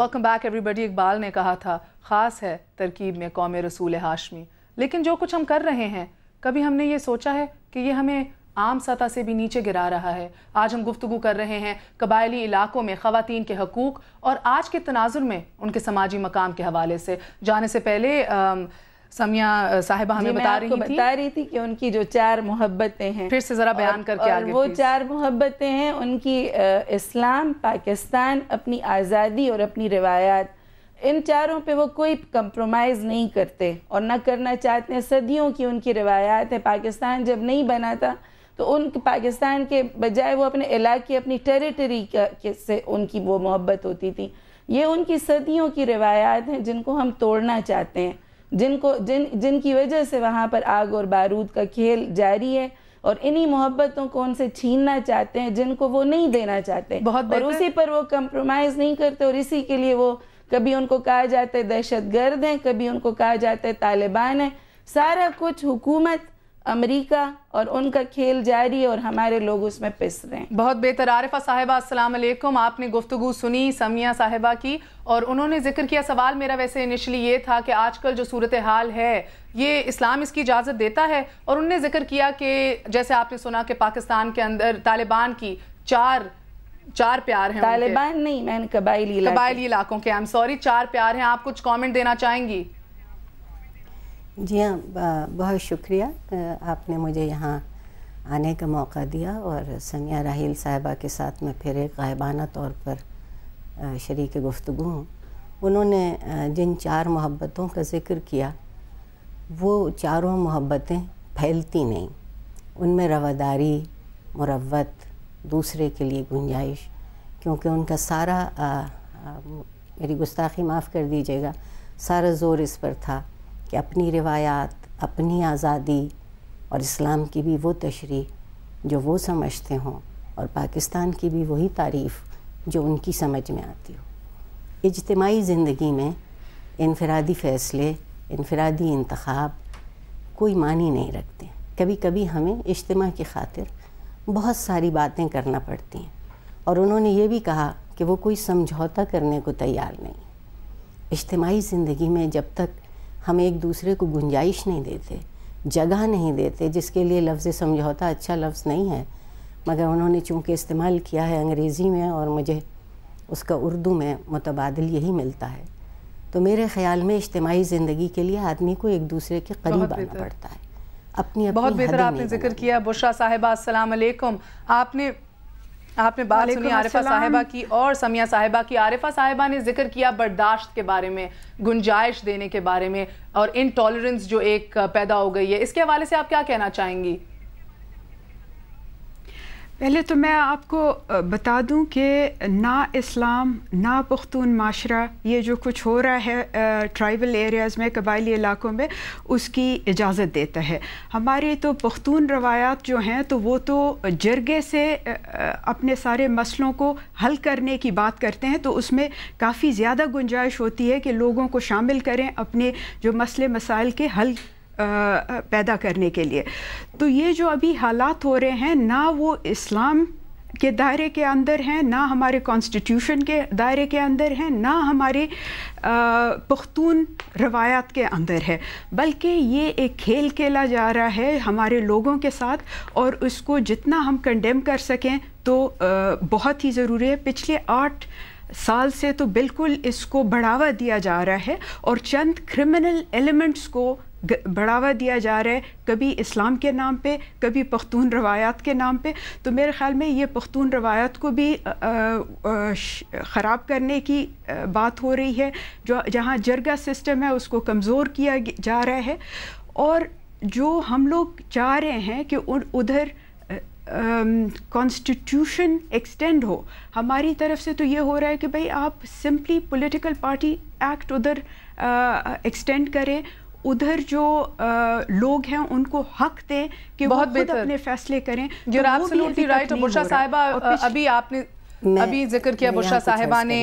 Welcome back everybody. Iqbal ने कहा था ख़ास है तरकीब में कौम रसूल हाशमी, लेकिन जो कुछ हम कर रहे हैं कभी हमने ये सोचा है कि ये हमें आम सतह से भी नीचे गिरा रहा है। आज हम गुफ्तगू कर रहे हैं कबायली इलाकों में ख़वातीन के हकूक़ और आज के तनाजुर में उनके समाजी मकाम के हवाले से। जाने से पहले समिया साहिबा हमें बता रही थी कि उनकी जो 4 मोहब्बतें हैं, फिर से ज़रा बयान करके आगे। वो 4 मोहब्बतें हैं उनकी इस्लाम, पाकिस्तान, अपनी आज़ादी और अपनी रिवायात। इन चारों पे वो कोई कंप्रोमाइज़ नहीं करते और ना करना चाहते हैं। सदियों की उनकी रिवायात है। पाकिस्तान जब नहीं बना था तो पाकिस्तान के बजाय वो अपने इलाके, अपनी टेरिटरी से उनकी वो मोहब्बत होती थी। ये उनकी सदियों की रिवायात हैं जिनको हम तोड़ना चाहते हैं, जिनकी वजह से वहाँ पर आग और बारूद का खेल जारी है, और इन्हीं मोहब्बतों को उनसे छीनना चाहते हैं जिनको वो नहीं देना चाहते। और उसी पर वो कंप्रोमाइज़ नहीं करते, और इसी के लिए वो कभी उनको कहा जाता है दहशतगर्द हैं, कभी उनको कहा जाता है तालिबान है। सारा कुछ हुकूमत, अमेरिका और उनका खेल जारी है और हमारे लोग उसमें पिस रहे हैं। बहुत बेहतर। आरिफा साहिबा अस्सलाम अलैकुम। आपने गुफ्तगू सुनी समिया साहिबा की और उन्होंने जिक्र किया, सवाल मेरा वैसे इनिशियली ये था कि आजकल जो सूरत हाल है ये इस्लाम इसकी इजाज़त देता है, और उन्होंने जिक्र किया कि जैसे आपने सुना कि पाकिस्तान के अंदर तालिबान की चार प्यार हैं। तालिबान नहीं, मैंने कबायली इलाकों के, आई एम सॉरी, 4 प्यार हैं। आप कुछ कमेंट देना चाहेंगी? जी हाँ, बहुत शुक्रिया आपने मुझे यहाँ आने का मौका दिया और समिया राहील साहिबा के साथ मैं फिर एक गायबाना तौर पर शरीक गुफ्तगू हूँ। उन्होंने जिन 4 मोहब्बतों का ज़िक्र किया वो चारों मोहब्बतें फैलती नहीं, उनमें रवादारी, मुरव्वत, दूसरे के लिए गुंजाइश, क्योंकि उनका सारा मेरी गुस्ताखी माफ़ कर दीजिएगा, सारा ज़ोर इस पर था कि अपनी रिवायात, अपनी आज़ादी और इस्लाम की भी वो तशरीह जो वो समझते हों, और पाकिस्तान की भी वही तारीफ़ जो उनकी समझ में आती हो। इज्तिमाई ज़िंदगी में इनफरादी फ़ैसले, इनफरादी इंतखाब कोई मानी नहीं रखते। कभी कभी हमें इज्तिमा की खातिर बहुत सारी बातें करना पड़ती हैं, और उन्होंने ये भी कहा कि वो कोई समझौता करने को तैयार नहीं। इज्तिमाई ज़िंदगी में जब तक हम एक दूसरे को गुंजाइश नहीं देते, जगह नहीं देते, जिसके लिए लफ्ज़ समझौता अच्छा लफ्ज़ नहीं है, मगर उन्होंने चूँकि इस्तेमाल किया है अंग्रेज़ी में और मुझे उसका उर्दू में मुतबादिल यही मिलता है, तो मेरे ख़्याल में इज्तिमाई ज़िंदगी के लिए आदमी को एक दूसरे के करीब आना पड़ता है। अपनी बहुत बेहतर आपने जिक्र किया। बुशरा साहिबा अस्सलाम अलैकुम। आपने बात सुनी आरिफा साहिबा की और समिया साहिबा की। आरिफा साहिबा ने जिक्र किया बर्दाश्त के बारे में, गुंजाइश देने के बारे में, और इनटॉलरेंस जो एक पैदा हो गई है, इसके हवाले से आप क्या कहना चाहेंगी? पहले तो मैं आपको बता दूं कि ना इस्लाम ना पुख्तून माशरा, ये जो कुछ हो रहा है ट्राइबल एरियाज़ में, कबायली इलाकों में, उसकी इजाज़त देता है। हमारी तो पुख्तून रवायात जो हैं तो वो तो जरगे से अपने सारे मसलों को हल करने की बात करते हैं, तो उसमें काफ़ी ज़्यादा गुंजाइश होती है कि लोगों को शामिल करें अपने जो मसले मसाइल के हल पैदा करने के लिए। तो ये जो अभी हालात हो रहे हैं, ना वो इस्लाम के दायरे के अंदर हैं, ना हमारे कॉन्स्टिट्यूशन के दायरे के अंदर हैं, ना हमारे पुख्तून रवायात के अंदर है, बल्कि ये एक खेल खेला जा रहा है हमारे लोगों के साथ, और उसको जितना हम कंडेम कर सकें तो बहुत ही ज़रूरी है। पिछले 8 साल से तो बिल्कुल इसको बढ़ावा दिया जा रहा है, और चंद क्रिमिनल एलिमेंट्स को बढ़ावा दिया जा रहा है, कभी इस्लाम के नाम पे, कभी पख्तून रवायात के नाम पे। तो मेरे ख़्याल में ये पख्तून रवायात को भी ख़राब करने की बात हो रही है। जो जहाँ जरगा सिस्टम है उसको कमज़ोर किया जा रहा है, और जो हम लोग चाह रहे हैं कि उधर कॉन्स्टिट्यूशन एक्सटेंड हो, हमारी तरफ से तो ये हो रहा है कि भाई आप सिंपली पॉलिटिकल पार्टी एक्ट उधर एक्सटेंड करें, उधर जो लोग हैं उनको हक दें कि वो खुद अपने फैसले करें। You're absolutely right। बुशरा साहिबा, अभी जिक्र किया बुशरा साहिबा ने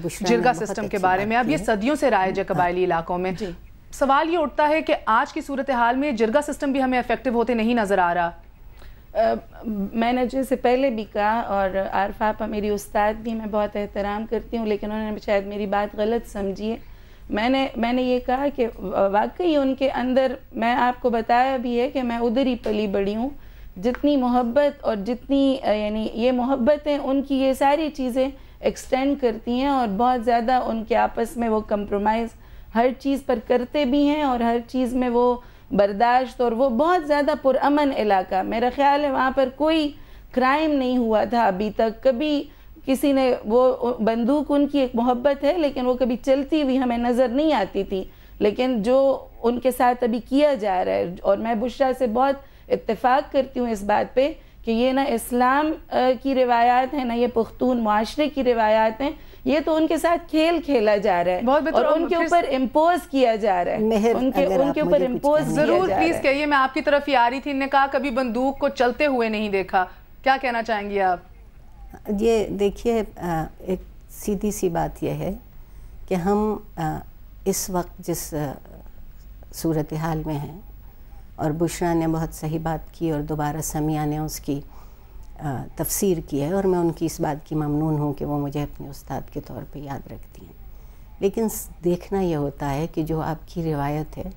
जिरगा सिस्टम के बारे में। अब ये सदियों से राइज है कबायली इलाकों में। सवाल ये उठता है कि आज की सूरत हाल में जिरगा सिस्टम भी हमें इफेक्टिव होते नहीं नज़र आ रहा। میں نے جیسے پہلے بھی کہا، اور عارفہ آپا میری استاد بھی، میں بہت احترام کرتی ہوں، لیکن انہوں نے شاید میری بات غلط سمجھی ہے. میں نے یہ کہا کہ واقعی ان کے اندر، میں آپ کو بتایا بھی ہے کہ میں ادھر ہی پلی بڑی ہوں، جتنی محبت اور جتنی یعنی یہ محبتیں ان کی یہ ساری چیزیں ایکسٹینڈ کرتی ہیں، اور بہت زیادہ ان کے آپس میں وہ کمپرومائز ہر چیز پر کرتے بھی ہیں، اور ہر چیز میں وہ برداشت، اور وہ بہت زیادہ پرامن علاقہ. میرا خیال ہے وہاں پر کوئی کرائم نہیں ہوا تھا ابھی تک، کبھی کسی نے، وہ بندوق ان کی ایک محبت ہے لیکن وہ کبھی چلتی ہوئی ہمیں نظر نہیں آتی تھی، لیکن جو ان کے ساتھ ابھی کیا جا رہا ہے، اور میں بشرا سے بہت اتفاق کرتی ہوں اس بات پہ کہ یہ نہ اسلام کی روایات ہیں، نہ یہ پختون معاشرے کی روایات ہیں، یہ تو ان کے ساتھ کھیل کھیلا جا رہا ہے اور ان کے اوپر امپوز کیا جا رہا ہے، ان کے اوپر امپوز کیا جا رہا ہے. ضرور پلیز کہیے، میں آپ کی طرف ہی آ رہی تھی. نے کہا کبھی بندوق کو چلتے ہوئے نہیں دیکھا، کیا کہنا چاہیں گی آپ؟ یہ دیکھیے، ایک سیدھی سی بات یہ ہے کہ ہم اس وقت جس صورتحال میں ہیں، اور بشرا نے بہت صحیح بات کی اور دوبارہ سمیہ نے اس کی تفسیر کی ہے، اور میں ان کی اس بات کی ممنون ہوں کہ وہ مجھے اپنے استاد کے طور پہ یاد رکھتی ہیں. لیکن دیکھنا یہ ہوتا ہے کہ جو آپ کی روایت ہے،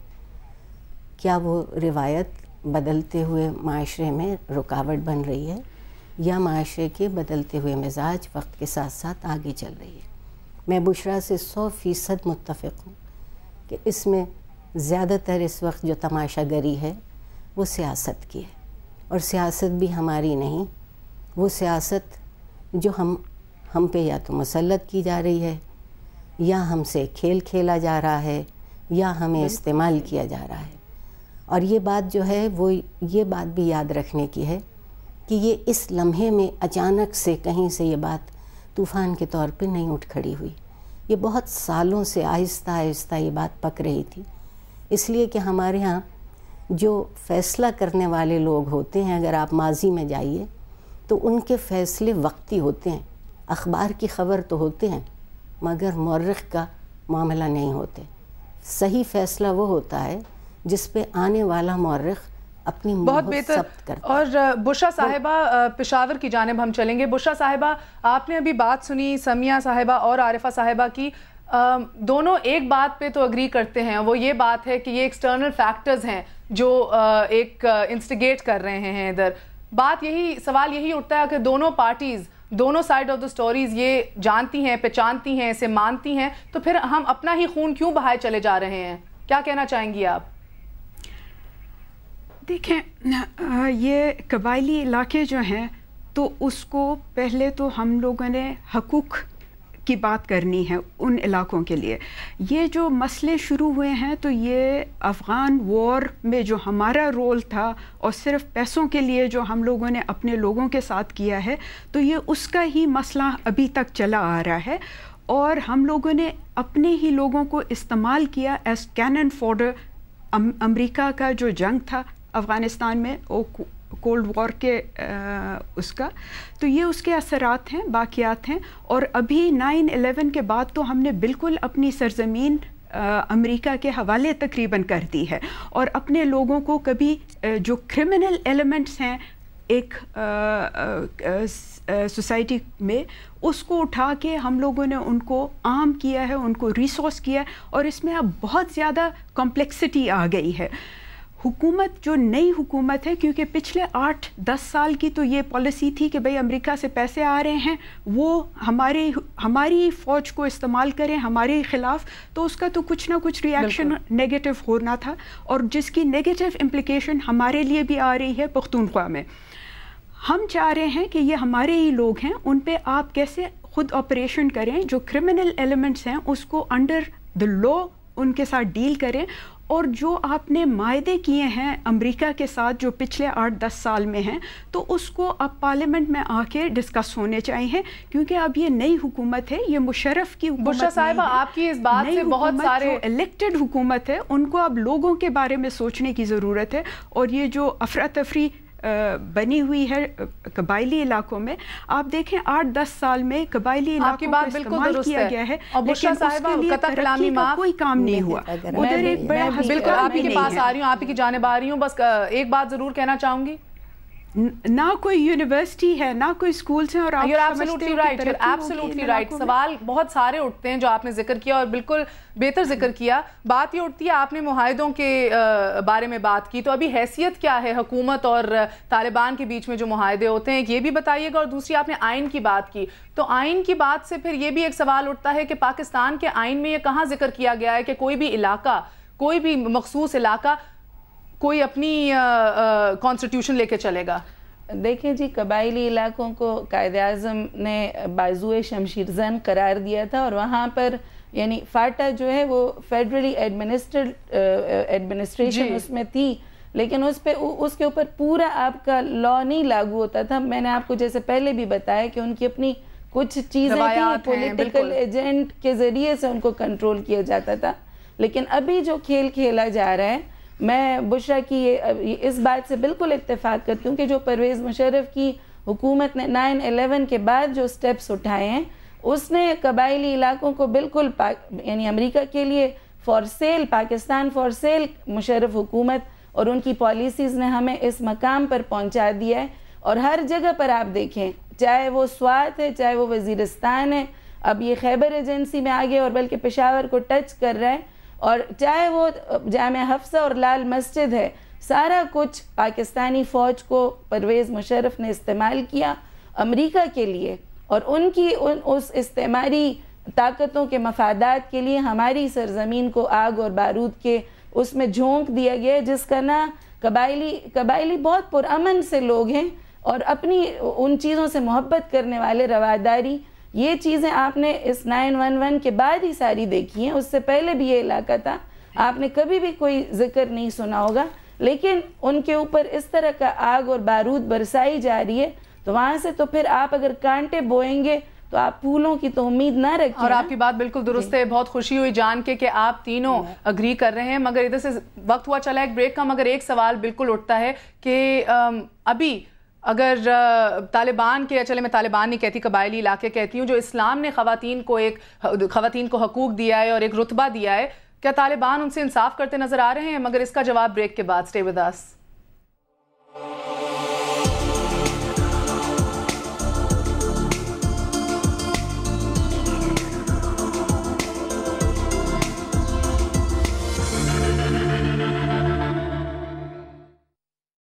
کیا وہ روایت بدلتے ہوئے معاشرے میں رکاوٹ بن رہی ہے، یا معاشرے کے بدلتے ہوئے مزاج وقت کے ساتھ ساتھ آگے چل رہی ہے. میں بشرا سے 100% متفق ہوں کہ اس میں زیادہ تر اس وقت جو تماشا گری ہے وہ سیاست کی ہے، اور سیاست بھی ہماری نہیں، وہ سیاست جو ہم پہ یا تو مسلط کی جا رہی ہے، یا ہم سے کھیل کھیلا جا رہا ہے، یا ہمیں استعمال کیا جا رہا ہے. اور یہ بات جو ہے وہ یہ بات بھی یاد رکھنے کی ہے کہ یہ اس لمحے میں اچانک سے کہیں سے یہ بات طوفان کے طور پہ نہیں اٹھ کھڑی ہوئی. یہ بہت سالوں سے آہستہ آہستہ یہ بات پک رہی تھی، اس لیے کہ ہمارے ہاں جو فیصلہ کرنے والے لوگ ہوتے ہیں، اگر آپ ماضی میں جائیے تو ان کے فیصلے وقتی ہوتے ہیں. اخبار کی خبر تو ہوتے ہیں مگر مورخ کا معاملہ نہیں ہوتے. صحیح فیصلہ وہ ہوتا ہے جس پہ آنے والا مورخ اپنی بہت بہتر. اور بشرا صاحبہ، پشاور کی جانب ہم چلیں گے. بشرا صاحبہ، آپ نے ابھی بات سنی سمیہ صاحبہ اور عارفہ صاحبہ کی، دونوں ایک بات پہ تو اگری کرتے ہیں، وہ یہ بات ہے کہ یہ ایکسٹرنل فیکٹرز ہیں جو ایک انسٹیگیٹ کر رہے ہیں ادھر. بات یہی، سوال یہی اٹھتا ہے کہ دونوں پارٹیز، دونوں سائیڈ آف دا سٹوریز یہ جانتی ہیں، پہچانتی ہیں، اسے مانتی ہیں، تو پھر ہم اپنا ہی خون کیوں بہائے چلے جا رہے ہیں؟ کیا کہنا چاہیں گی آپ؟ دیکھیں، یہ قبائلی علاقے جو ہیں تو اس کو پہلے تو ہم لوگوں نے حقوق کی بات کرنی ہے ان علاقوں کے لیے. یہ جو مسئلے شروع ہوئے ہیں تو یہ افغان وار میں جو ہمارا رول تھا اور صرف پیسوں کے لیے جو ہم لوگوں نے اپنے لوگوں کے ساتھ کیا ہے، تو یہ اس کا ہی مسئلہ ابھی تک چلا آ رہا ہے، اور ہم لوگوں نے اپنے ہی لوگوں کو استعمال کیا ایز کینن فوڈر. امریکہ کا جو جنگ تھا افغانستان میں، کولڈ وار کے اس کا، تو یہ اس کے اثرات ہیں، باقیات ہیں. اور ابھی 9/11 کے بعد تو ہم نے بالکل اپنی سرزمین امریکہ کے حوالے تقریباً کر دی ہے، اور اپنے لوگوں کو کبھی جو کرمنل ایلیمنٹس ہیں ایک سوسائٹی میں، اس کو اٹھا کے ہم لوگوں نے ان کو عام کیا ہے، ان کو ریسورس کیا ہے، اور اس میں اب بہت زیادہ کمپلیکسٹی آ گئی ہے. حکومت جو نئی حکومت ہے، کیونکہ پچھلے 8-10 سال کی تو یہ پالیسی تھی کہ بھئی امریکہ سے پیسے آ رہے ہیں، وہ ہماری فوج کو استعمال کریں ہمارے خلاف، تو اس کا تو کچھ نہ کچھ ری ایکشن نیگیٹو ہونا تھا، اور جس کی نیگیٹو امپلیکیشن ہمارے لیے بھی آ رہی ہے پختونخوا میں. ہم چاہ رہے ہیں کہ یہ ہمارے ہی لوگ ہیں، ان پہ آپ کیسے خود آپریشن کریں، جو کرمنل ایلیمنٹس ہیں اس کو انڈر دا لا ان کے ساتھ ڈیل کریں. اور جو آپ نے معاہدے کیے ہیں امریکہ کے ساتھ جو پچھلے 8-10 سال میں ہیں، تو اس کو اب پارلیمنٹ میں آ کے ڈسکس ہونے چاہیے، کیونکہ اب یہ نئی حکومت ہے، یہ مشرف کی حکومت. بشرا صاحبہ، آپ کی اس بات سے بہت سارے جو الیکٹڈ حکومت ہے ان کو اب لوگوں کے بارے میں سوچنے کی ضرورت ہے. اور یہ جو افراتفری بنی ہوئی ہے قبائلی علاقوں میں، آپ دیکھیں 8-10 سال میں قبائلی علاقوں کو استعمال کیا گیا ہے، لیکن اس کے لیے ترقی کا کوئی کام نہیں ہوا. ادھر ایک بڑا بالکل آپ کے پاس آ رہی ہوں، آپ کی جانب آ رہی ہوں، بس ایک بات ضرور کہنا چاہوں گی. ना कोई यूनिवर्सिटी है, ना कोई स्कूल्स हैं, और आप एब्सोल्युटली राइट। सवाल बहुत सारे उठते हैं जो आपने जिक्र किया, और बिल्कुल बेहतर जिक्र किया। बात ये उठती है, आपने मुआहिदों के बारे में बात की, तो अभी हैसियत क्या है हुकूमत और तालिबान के बीच में जो मुआहिदे होते हैं, ये भी बताइएगा। और दूसरी, आपने आइन की बात की, तो आइन की बात से फिर ये भी एक सवाल उठता है कि पाकिस्तान के आइन में ये कहाँ जिक्र किया गया है कि कोई भी इलाका, कोई भी मखसूस इलाका कोई अपनी कॉन्स्टिट्यूशन लेके चलेगा? देखें जी, कबायली इलाकों को कायदे आज़म ने बाजुए शमशीर जन करार दिया था, और वहाँ पर यानी फाटा जो है वो फेडरली एडमिनिस्ट्रेशन उसमें थी, लेकिन उसके ऊपर पूरा आपका लॉ नहीं लागू होता था। मैंने आपको जैसे पहले भी बताया कि उनकी अपनी कुछ चीज़ें थी, पॉलिटिकल एजेंट के ज़रिए से उनको कंट्रोल किया जाता था। लेकिन अभी जो खेल खेला जा रहा है, मैं बुशरा की इस बात से बिल्कुल इत्तेफाक करती हूँ कि जो परवेज़ मुशर्रफ की हुकूमत ने 9/11 के बाद जो स्टेप्स उठाए हैं, उसने कबायली इलाकों को बिल्कुल यानी अमेरिका के लिए for sale, Pakistan for sale Musharraf हुकूमत और उनकी पॉलिसीज़ ने हमें इस मकाम पर पहुँचा दिया है। और हर जगह पर आप देखें, चाहे वो स्वात है, चाहे वो वज़ीरिस्तान है, अब ये खैबर एजेंसी में आ गया और बल्कि पेशावर को टच कर रहा है, और चाहे वो जामिया हफ्सा और लाल मस्जिद है, सारा कुछ पाकिस्तानी फ़ौज को परवेज़ मुशर्रफ ने इस्तेमाल किया अमेरिका के लिए, और उनकी उस इस्तेमारी ताकतों के मफादात के लिए हमारी सरजमीन को आग और बारूद के उसमें झोंक दिया गया, जिसका ना कबायली बहुत पुरअमन से लोग हैं और अपनी उन चीज़ों से मोहब्बत करने वाले, रवादारी, ये चीज़ें आपने इस 9/11 के बाद ही सारी देखी हैं। उससे पहले भी ये इलाका था, आपने कभी भी कोई जिक्र नहीं सुना होगा, लेकिन उनके ऊपर इस तरह का आग और बारूद बरसाई जा रही है, तो वहाँ से तो फिर आप अगर कांटे बोएंगे तो आप फूलों की तो उम्मीद ना रखिए। और आपकी बात बिल्कुल दुरुस्त है, बहुत खुशी हुई जान के कि आप तीनों अग्री कर रहे हैं। मगर इधर से वक्त हुआ चला एक ब्रेक का, मगर एक सवाल बिल्कुल उठता है कि अभी अगर तालिबान के, चले मैं तालिबान नहीं कहती, कबायली इलाके कहती हूँ, जो इस्लाम ने ख़वातीन को हकूक़ दिया है और एक रुतबा दिया है, क्या तालिबान उनसे इंसाफ करते नज़र आ रहे हैं? मगर इसका जवाब ब्रेक के बाद। Stay with us.